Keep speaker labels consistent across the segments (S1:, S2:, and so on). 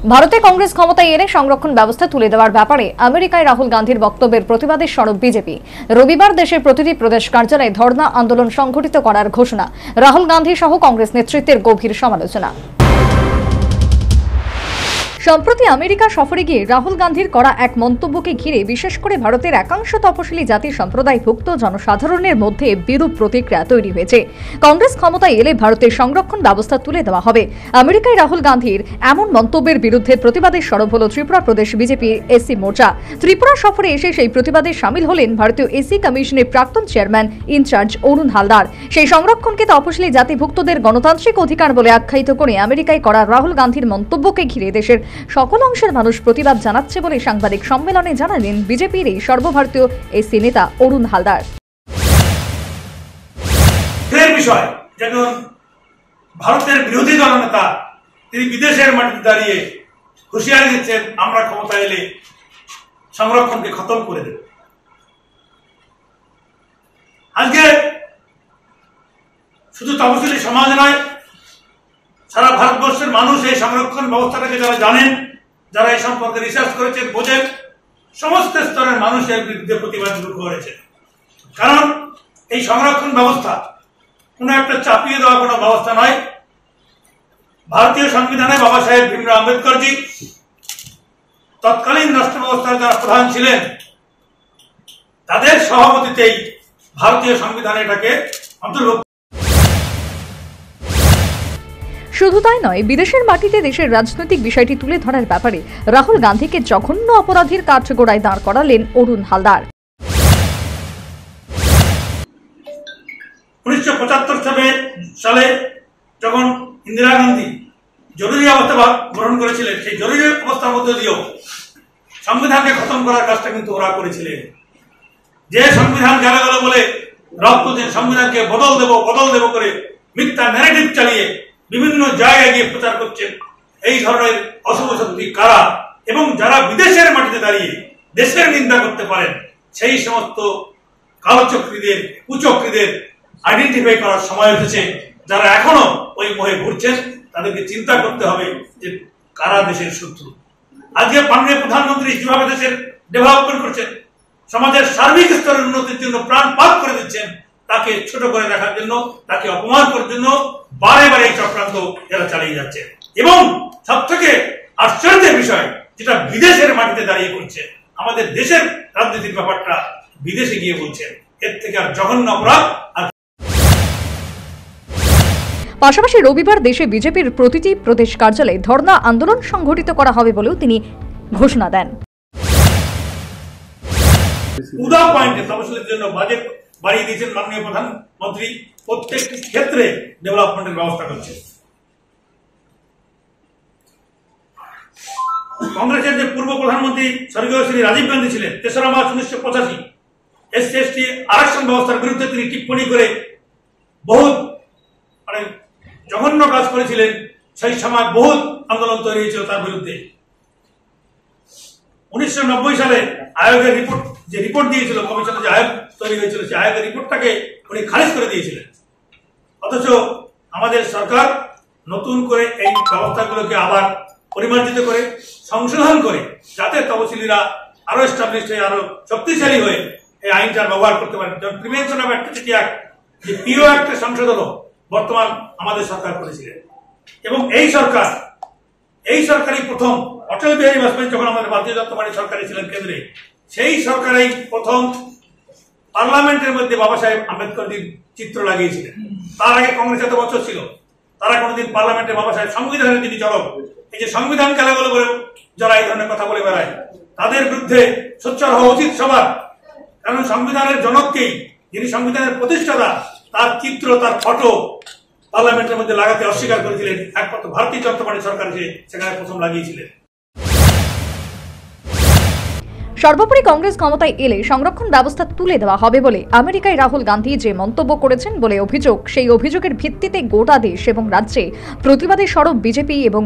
S1: ভারতে কংগ্রেস ক্ষমতায় এলে সংরক্ষণ ব্যবস্থা তুলে দেওয়ার ব্যাপারে আমেরিকায় রাহুল গান্ধীর বক্তব্যের প্রতিবাদে সরব বিজেপি। রবিবার দেশের প্রতিটি প্রদেশ কার্যালয়ে ধর্ণা আন্দোলন সংঘটিত করার ঘোষণা। রাহুল গান্ধী সহ কংগ্রেস নেতৃত্বের গভীর সমালোচনা। সম্প্রতি আমেরিকা সফরে গিয়ে রাহুল গান্ধীর করা এক মন্তব্যকে ঘিরে বিশেষ করে ভারতের একাংশ তপশিলি জাতি সম্প্রদায়ভুক্ত জনসাধারণের মধ্যে বিরূপ প্রতিক্রিয়া তৈরি হয়েছে। কংগ্রেস ক্ষমতায় এলে ভারতের সংরক্ষণ ব্যবস্থা তুলে দেওয়া হবে। আমেরিকায় রাহুল গান্ধীর এমন মন্তব্যের বিরুদ্ধে প্রতিবাদে সরব হল ত্রিপুরা প্রদেশ বিজেপির এসসি মোর্চা। ত্রিপুরা সফরে এসে সেই প্রতিবাদে সামিল হলেন ভারতীয় এসসি কমিশনের প্রাক্তন চেয়ারম্যান ইনচার্জ অরুণ হালদার। সেই সংরক্ষণকে তপশিলি জাতিভুক্তদের গণতান্ত্রিক অধিকার বলে আখ্যায়িত করে আমেরিকায় করা রাহুল গান্ধীর মন্তব্যকে ঘিরে দেশের সকল অংশের মানুষ প্রতিবাদ জানাচ্ছে বলে সাংবাদিক সম্মেলনে জানালেন বিজেপির এই সর্বভারতীয় এসসি নেতা অরুণ হালদার।
S2: ভারতের বিরোধী দলনেতা তিনি বিদেশের মাটিতে দাঁড়িয়ে হুঁশিয়ারি দিচ্ছেন, আমরা ক্ষমতা এলে সংরক্ষণকে খতম করে দেব। আজকে শুধু তপশিলি সমাজ নয়, সারা ভারতবর্ষের মানুষ এই সংরক্ষণ ব্যবস্থাটাকে যারা জানেন, যারা এই সম্পর্কে রিসার্চ করেছেন, বোঝেন, সমস্ত স্তরের মানুষের বিরুদ্ধে প্রতিবাদ শুরু করেছে। কারণ এই সংরক্ষণ ব্যবস্থা কোনো একটা চাপিয়ে দেওয়া কোনো ব্যবস্থা নয়। ভারতীয় সংবিধানে বাবা সাহেব ভীমরাও আম্বেদকরজি তৎকালীন রাষ্ট্র ব্যবস্থার যারা প্রধান ছিলেন তাদের সভাপতিতেই ভারতীয় সংবিধানে এটাকে অন্তর্ভুক্ত।
S1: শুধু তাই নয়, বিদেশের মাটিতে দেশের রাজনৈতিক বিষয়টি তুলে ধরার ব্যাপারে রাহুল গান্ধীকে জঘন্য অপরাধীর কাঠগড়ায় দাঁড় করালেন অরুণ হালদার।
S2: 1975 সালে যখন ইন্দিরা গান্ধী জরুরি অবস্থা গ্রহণ করেছিলেন, সেই জরুরি অবস্থার মধ্যে দিয়েও সংবিধানকে খতম করার কাজটা কিন্তু ওরা করেছিলেন। যে সংবিধান গেল বলে রক্ত দিয়ে সংবিধানকে বদল দেব করে মিথ্যা ন্যারেটিভ চালিয়ে বিভিন্ন জায়গায় গিয়ে প্রচার করছেন। এই ধরনের অশুভ শক্তি কারা এবং যারা বিদেশের মাটিতে দাঁড়িয়ে দেশের নিন্দা করতে পারেন, সেই সমস্ত কালচক্রীদের, কুচক্রীদের আইডেন্টিফাই করার সময় এসেছে। যারা এখনো ওই মোহে ঘুরছেন তাদেরকে চিন্তা করতে হবে যে কারা দেশের শত্রু। আজকে মাননীয় প্রধানমন্ত্রী যেভাবে দেশের ডেভেলপমেন্ট করছেন, সমাজের সার্বিক স্তরের উন্নতির জন্য প্রাণপাত করে দিচ্ছেন, তাকে ছোট করে দেখার জন্য, তাকে অপমান করার জন্য বারে বারে এই চক্রান্ত এরা চালিয়ে যাচ্ছে। এবং সব থেকে আশ্চর্যের বিষয়, যেটা বিদেশের মাটিতে দাঁড়িয়ে করছে, আমাদের দেশের রাজনীতির ব্যাপারটা বিদেশে গিয়ে বলছেন, এর থেকে আর জঘন্য অপরাধ।
S1: পাশাপাশি রবিবার দেশে বিজেপির প্রতিটি প্রদেশ কার্যালয়ে ধর্ণা আন্দোলন সংঘটিত করা হবে বলেও তিনি ঘোষণা দেন।
S2: তপশিলীর জন্য বাজেট বাড়িয়ে দিয়েছেন মাননীয় প্রধানমন্ত্রী, প্রত্যেক ক্ষেত্রে ডেভেলপমেন্টের ব্যবস্থা করছে। কংগ্রেসের যে পূর্ব প্রধানমন্ত্রী স্বর্গীয় শ্রী রাজীব গান্ধী ছিলেন, 3রা মার্চ 1985 এসসি/এসটি আরক্ষণ ব্যবস্থার বিরুদ্ধে তিনি টিপ্পণী করে বহুত জঘন্য কাজ করেছিলেন। সেই সময় বহুত আন্দোলন তৈরি হয়েছিল তার বিরুদ্ধে। 1990 সালে আয়োগের রিপোর্ট দিয়েছিল, কমিশনের যে আয়োগ তৈরি হয়েছিল, সেই আয়োগের রিপোর্টটাকে উনি খারিজ করে দিয়েছিলেন। অথচ আমাদের সরকার নতুন করে এই ব্যবস্থাগুলোকে আবার পরিমার্জিত করে সংশোধন করে, যাতে তপশিলীরা আরো এস্টাবলিশ হয়ে, আরো শক্তিশালী হয়ে এই আইনটার ব্যবহার করতে পারেন। যেমন প্রিভেনশন অফ অ্যাট্রোসিটি অ্যাক্ট, যে পিও অ্যাক্টের সংশোধনও বর্তমান আমাদের সরকার করেছিলেন। এবং এই সরকারই প্রথম, অটল বিহারী বাজপেয়ী যখন আমাদের ভারতীয় জনতা পার্টি সরকারে ছিলেন কেন্দ্রে, সেই সরকারেই প্রথম পার্লামেন্টের মধ্যে বাবা সাহেব আম্বেদকরজির চিত্র লাগিয়েছিলেন। তার আগে কংগ্রেস এত বছর ছিল, তারা কোনোদিন পার্লামেন্টে বাবা সাহেব সংবিধানের যিনি জনক, এই যে সংবিধান খেলা বলে যারা এই ধরনের কথা বলে বেড়ায়, তাদের বিরুদ্ধে সোচ্চার হওয়া উচিত সবার। কারণ সংবিধানের জনককেই, যিনি সংবিধানের প্রতিষ্ঠাতা, তার চিত্র, তার ফটো পার্লামেন্টের মধ্যে লাগাতে অস্বীকার করেছিলেন একমাত্র ভারতীয় জনতা পার্টি সরকার, সেখানে প্রথম লাগিয়েছিলেন।
S1: সর্বোপরি কংগ্রেস ক্ষমতায় এলে সংরক্ষণ ব্যবস্থা তুলে দেওয়া হবে বলে আমেরিকায় রাহুল গান্ধী যে মন্তব্য করেছেন বলে অভিযোগ, সেই অভিযোগের ভিত্তিতে গোটা দেশ এবং রাজ্যে প্রতিবাদে সরব বিজেপি এবং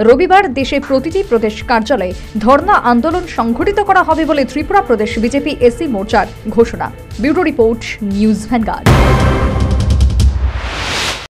S1: রবিবার দেশে প্রতিটি প্রদেশ কার্যালয়ে ধর্ণা আন্দোলন সংঘটিত করা হবে বলে ত্রিপুরা প্রদেশ বিজেপি এসসি মোর্চার ঘোষণা। Bureau report, news vanguard.